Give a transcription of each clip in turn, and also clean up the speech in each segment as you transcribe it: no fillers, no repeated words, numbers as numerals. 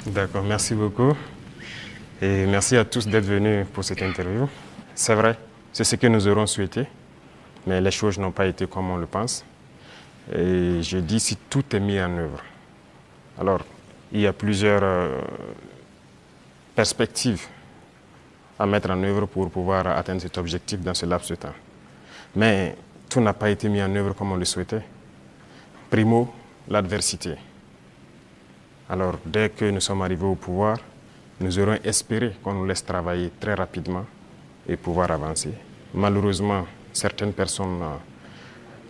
D'accord, merci beaucoup. Et merci à tous d'être venus pour cette interview. C'est vrai, c'est ce que nous aurons souhaité, mais les choses n'ont pas été comme on le pense. Et je dis si tout est mis en œuvre. Alors, il y a plusieurs perspectives à mettre en œuvre pour pouvoir atteindre cet objectif dans ce laps de temps. Mais tout n'a pas été mis en œuvre comme on le souhaitait. Primo, l'adversité. Alors, dès que nous sommes arrivés au pouvoir, nous aurions espéré qu'on nous laisse travailler très rapidement et pouvoir avancer. Malheureusement, certaines personnes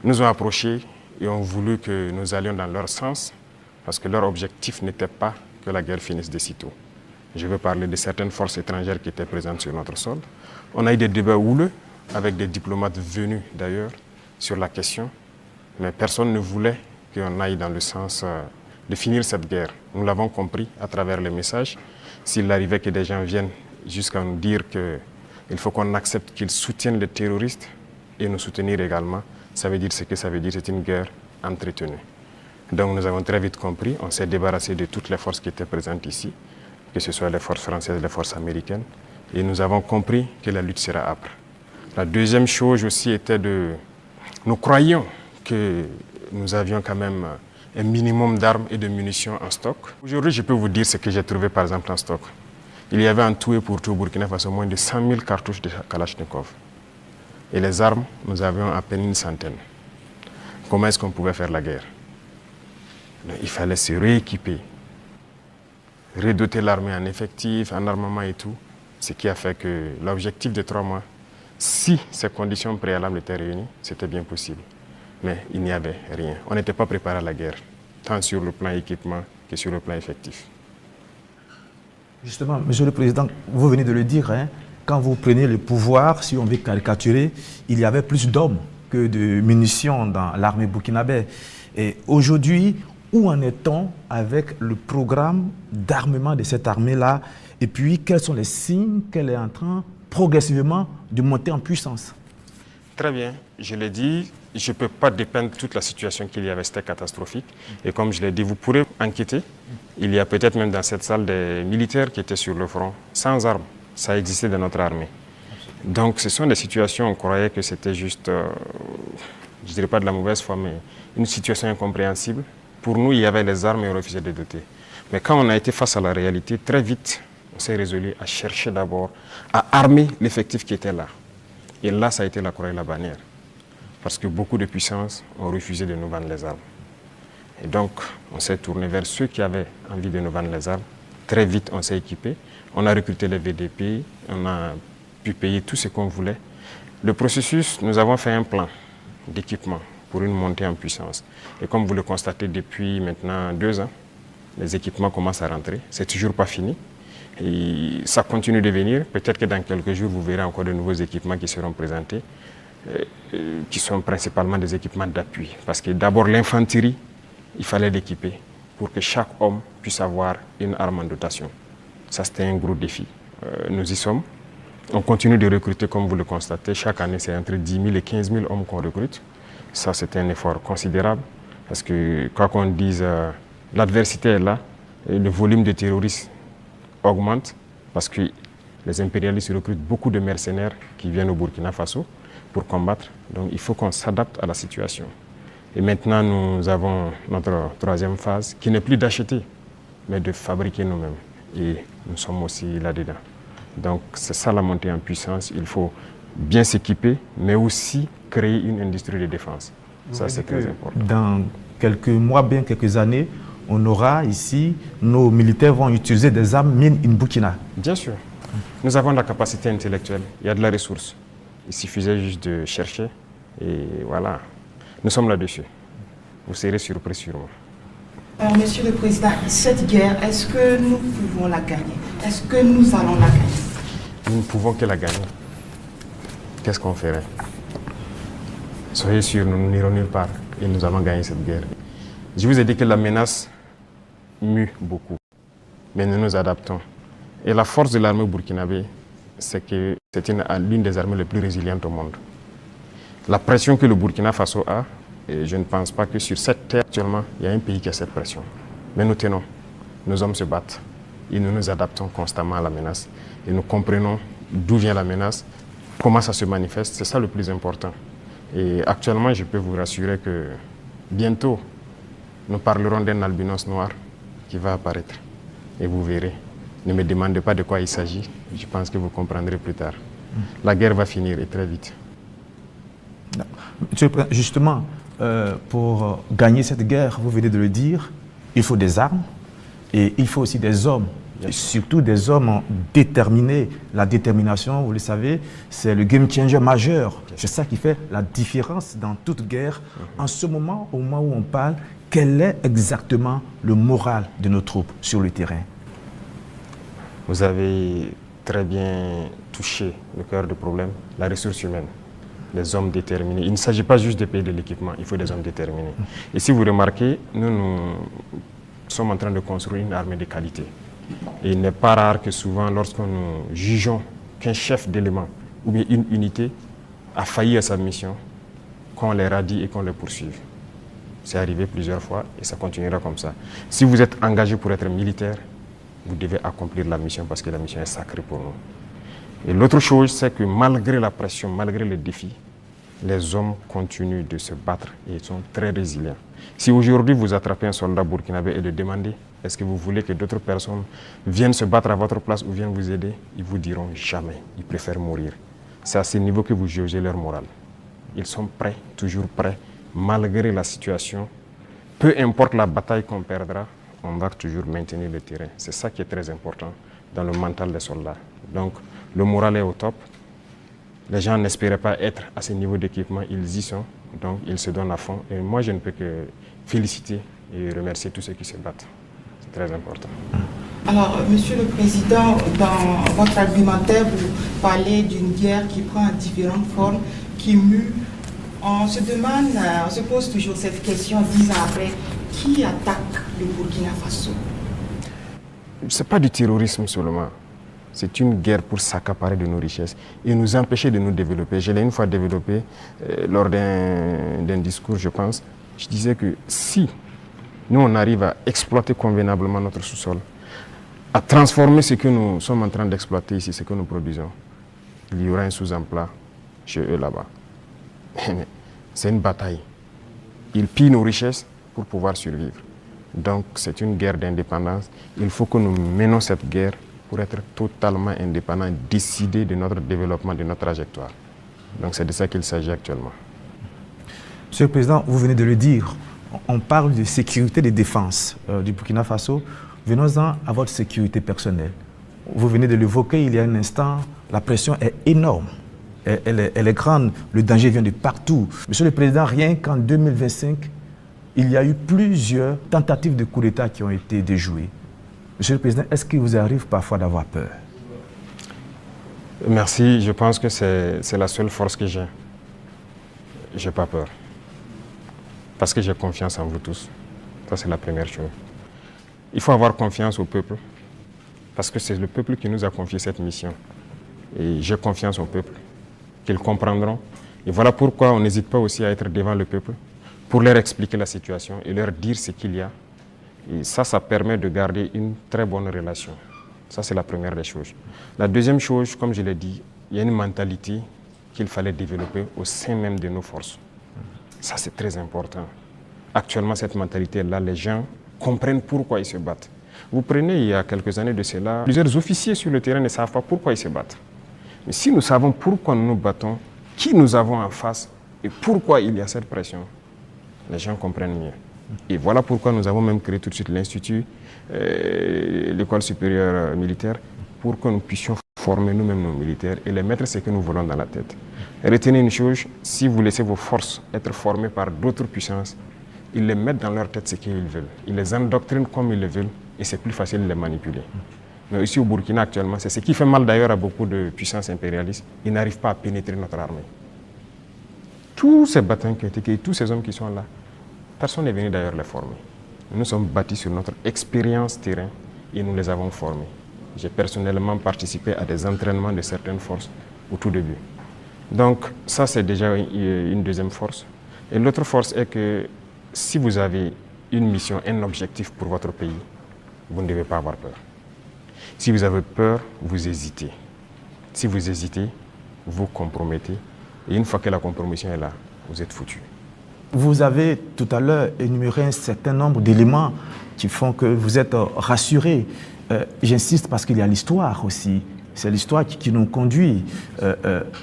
nous ont approchés et ont voulu que nous allions dans leur sens parce que leur objectif n'était pas que la guerre finisse de sitôt. Je veux parler de certaines forces étrangères qui étaient présentes sur notre sol. On a eu des débats houleux avec des diplomates venus d'ailleurs sur la question, mais personne ne voulait qu'on aille dans le sens de finir cette guerre. Nous l'avons compris à travers les messages. S'il arrivait que des gens viennent jusqu'à nous dire qu'il faut qu'on accepte qu'ils soutiennent les terroristes et nous soutenir également, ça veut dire ce que ça veut dire, c'est une guerre entretenue. Donc nous avons très vite compris, on s'est débarrassé de toutes les forces qui étaient présentes ici, que ce soit les forces françaises, les forces américaines, et nous avons compris que la lutte sera âpre. La deuxième chose aussi était nous croyions que nous avions quand même un minimum d'armes et de munitions en stock. Aujourd'hui, je peux vous dire ce que j'ai trouvé par exemple en stock. Il y avait en tout et pour tout au Burkina Faso moins de 100 000 cartouches de Kalachnikov. Et les armes, nous avions à peine une centaine. Comment est-ce qu'on pouvait faire la guerre? Il fallait se rééquiper, redoter l'armée en effectifs, en armement et tout. Ce qui a fait que l'objectif de 3 mois, si ces conditions préalables étaient réunies, c'était bien possible. Mais il n'y avait rien. On n'était pas préparé à la guerre, tant sur le plan équipement que sur le plan effectif. Justement, Monsieur le Président, vous venez de le dire, hein, quand vous prenez le pouvoir, si on veut caricaturer, il y avait plus d'hommes que de munitions dans l'armée burkinabé. Et aujourd'hui, où en est-on avec le programme d'armement de cette armée-là? Et puis, quels sont les signes qu'elle est en train progressivement de monter en puissance? Très bien, je l'ai dit, je ne peux pas dépeindre toute la situation qu'il y avait, c'était catastrophique. Et comme je l'ai dit, vous pourrez enquêter. Il y a peut-être même dans cette salle des militaires qui étaient sur le front, sans armes. Ça existait dans notre armée. Donc ce sont des situations, on croyait que c'était juste, je ne dirais pas de la mauvaise foi, mais une situation incompréhensible. Pour nous, il y avait les armes et on refusait de les doter. Mais quand on a été face à la réalité, très vite, on s'est résolu à chercher d'abord à armer l'effectif qui était là. Et là, ça a été la croix et la bannière. Parce que beaucoup de puissances ont refusé de nous vendre les armes. Et donc, on s'est tourné vers ceux qui avaient envie de nous vendre les armes. Très vite, on s'est équipé. On a recruté les VDP, on a pu payer tout ce qu'on voulait. Le processus, nous avons fait un plan d'équipement pour une montée en puissance. Et comme vous le constatez depuis maintenant 2 ans, les équipements commencent à rentrer. C'est toujours pas fini. Et ça continue de venir. Peut-être que dans quelques jours, vous verrez encore de nouveaux équipements qui seront présentés, qui sont principalement des équipements d'appui. Parce que d'abord, l'infanterie, il fallait l'équiper pour que chaque homme puisse avoir une arme en dotation. Ça, c'était un gros défi. Nous y sommes. On continue de recruter, comme vous le constatez. Chaque année, c'est entre 10 000 et 15 000 hommes qu'on recrute. Ça, c'est un effort considérable. Parce que, quoi qu'on dise, l'adversité est là. Et le volume de terroristes augmente parce que les impérialistes recrutent beaucoup de mercenaires qui viennent au Burkina Faso pour combattre. Donc il faut qu'on s'adapte à la situation. Et maintenant, nous avons notre 3e phase qui n'est plus d'acheter, mais de fabriquer nous-mêmes. Et nous sommes aussi là-dedans. Donc c'est ça la montée en puissance. Il faut bien s'équiper, mais aussi créer une industrie de défense. Ça, c'est très important. Dans quelques mois, bien quelques années, on aura ici, nos militaires vont utiliser des armes made in Burkina. Bien sûr. Nous avons la capacité intellectuelle, il y a de la ressource. Il suffisait juste de chercher et voilà. Nous sommes là-dessus. Vous serez surpris sûrement. Alors, Monsieur le Président, cette guerre, est-ce que nous pouvons la gagner? Est-ce que nous allons la gagner? Nous ne pouvons que la gagner. Qu'est-ce qu'on ferait? Soyez sûrs, nous n'irons nulle part et nous allons gagner cette guerre. Je vous ai dit que la menace mue beaucoup, mais nous nous adaptons. Et la force de l'armée burkinabé, c'est que c'est l'une des armées les plus résilientes au monde. La pression que le Burkina Faso a, et je ne pense pas que sur cette terre actuellement, il y a un pays qui a cette pression. Mais nous tenons, nos hommes se battent. et nous nous adaptons constamment à la menace. Et nous comprenons d'où vient la menace, comment ça se manifeste, c'est ça le plus important. Et actuellement, je peux vous rassurer que bientôt, nous parlerons d'un albinos noir qui va apparaître. Et vous verrez. Ne me demandez pas de quoi il s'agit, je pense que vous comprendrez plus tard. La guerre va finir et très vite. Monsieur le Président, justement, pour gagner cette guerre, vous venez de le dire, il faut des armes et il faut aussi des hommes. Et surtout des hommes déterminés. La détermination, vous le savez, c'est le game changer majeur. C'est ça qui fait la différence dans toute guerre. En ce moment, au moment où on parle, quel est exactement le moral de nos troupes sur le terrain? Vous avez très bien touché le cœur du problème, la ressource humaine, les hommes déterminés. Il ne s'agit pas juste de payer de l'équipement, il faut des hommes déterminés. Et si vous remarquez, nous sommes en train de construire une armée de qualité. Et il n'est pas rare que souvent, lorsque nous jugeons qu'un chef d'élément ou bien une unité a failli à sa mission, qu'on les radie et qu'on les poursuive. C'est arrivé plusieurs fois et ça continuera comme ça. Si vous êtes engagé pour être militaire, vous devez accomplir la mission parce que la mission est sacrée pour nous. Et l'autre chose, c'est que malgré la pression, malgré les défis, les hommes continuent de se battre et ils sont très résilients. Si aujourd'hui vous attrapez un soldat burkinabé et le demandez, est-ce que vous voulez que d'autres personnes viennent se battre à votre place ou viennent vous aider? Ils vous diront jamais, ils préfèrent mourir. C'est à ce niveau que vous jugez leur morale. Ils sont prêts, toujours prêts, malgré la situation. Peu importe la bataille qu'on perdra, on va toujours maintenir le terrain. C'est ça qui est très important dans le mental des soldats. Donc, le moral est au top. Les gens n'espéraient pas être à ce niveau d'équipement, ils y sont. Donc, ils se donnent à fond. Et moi, je ne peux que féliciter et remercier tous ceux qui se battent. C'est très important. Alors, Monsieur le Président, dans votre argumentaire, vous parlez d'une guerre qui prend différentes formes, qui mue. On se demande, on se pose toujours cette question 10 ans après, qui attaque le Burkina Faso? Ce n'est pas du terrorisme seulement. C'est une guerre pour s'accaparer de nos richesses et nous empêcher de nous développer. Je l'ai une fois développé lors d'un discours, je pense. Je disais que si nous, on arrive à exploiter convenablement notre sous-sol, à transformer ce que nous sommes en train d'exploiter ici, ce que nous produisons, il y aura un sous-emploi chez eux là-bas. C'est une bataille. Ils pillent nos richesses pour pouvoir survivre. Donc c'est une guerre d'indépendance. Il faut que nous menons cette guerre pour être totalement indépendants, décider de notre développement, de notre trajectoire. Donc c'est de ça qu'il s'agit actuellement. Monsieur le Président, vous venez de le dire, on parle de sécurité et de défense du Burkina Faso. Venons-en à votre sécurité personnelle. Vous venez de l'évoquer il y a un instant, la pression est énorme. Elle est grande, le danger vient de partout. Monsieur le Président, rien qu'en 2025, il y a eu plusieurs tentatives de coup d'État qui ont été déjouées. Monsieur le Président, est-ce qu'il vous arrive parfois d'avoir peur? Merci, je pense que c'est la seule force que j'ai. Je n'ai pas peur. Parce que j'ai confiance en vous tous. Ça, c'est la première chose. Il faut avoir confiance au peuple. Parce que c'est le peuple qui nous a confié cette mission. Et j'ai confiance au peuple, qu'ils comprendront. Et voilà pourquoi on n'hésite pas aussi à être devant le peuple, pour leur expliquer la situation et leur dire ce qu'il y a. Et ça permet de garder une très bonne relation. Ça, c'est la première des choses. La deuxième chose, comme je l'ai dit, il y a une mentalité qu'il fallait développer au sein même de nos forces. Ça, c'est très important. Actuellement, cette mentalité-là, les gens comprennent pourquoi ils se battent. Vous prenez, il y a quelques années de cela, plusieurs officiers sur le terrain ne savent pas pourquoi ils se battent. Mais si nous savons pourquoi nous nous battons, qui nous avons en face et pourquoi il y a cette pression, les gens comprennent mieux. Et voilà pourquoi nous avons même créé tout de suite l'Institut, l'école supérieure militaire, pour que nous puissions former nous-mêmes nos militaires et les mettre ce que nous voulons dans la tête. Et retenez une chose, si vous laissez vos forces être formées par d'autres puissances, ils les mettent dans leur tête ce qu'ils veulent. Ils les endoctrinent comme ils le veulent et c'est plus facile de les manipuler. Mais ici au Burkina actuellement, c'est ce qui fait mal d'ailleurs à beaucoup de puissances impérialistes. Ils n'arrivent pas à pénétrer notre armée. Tous ces bataillons qui ont été créés, tous ces hommes qui sont là, personne n'est venu d'ailleurs les former. Nous sommes bâtis sur notre expérience terrain et nous les avons formés. J'ai personnellement participé à des entraînements de certaines forces au tout début. Donc ça, c'est déjà une deuxième force. Et l'autre force est que si vous avez une mission, un objectif pour votre pays, vous ne devez pas avoir peur. Si vous avez peur, vous hésitez. Si vous hésitez, vous compromettez. Et une fois que la compromission est là, vous êtes foutu. Vous avez tout à l'heure énuméré un certain nombre d'éléments qui font que vous êtes rassuré. J'insiste parce qu'il y a l'histoire aussi. C'est l'histoire qui nous conduit.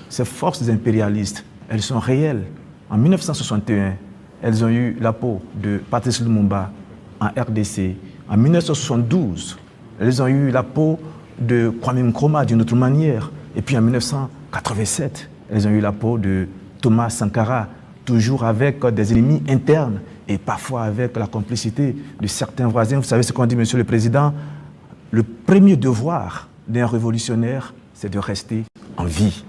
Ces forces impérialistes, elles sont réelles. En 1961, elles ont eu la peau de Patrice Lumumba en RDC. En 1972, elles ont eu la peau de Kwame Nkrumah d'une autre manière. Et puis en 1987, elles ont eu la peau de Thomas Sankara, toujours avec des ennemis internes et parfois avec la complicité de certains voisins. Vous savez ce qu'on dit, Monsieur le Président, le premier devoir d'un révolutionnaire, c'est de rester en vie.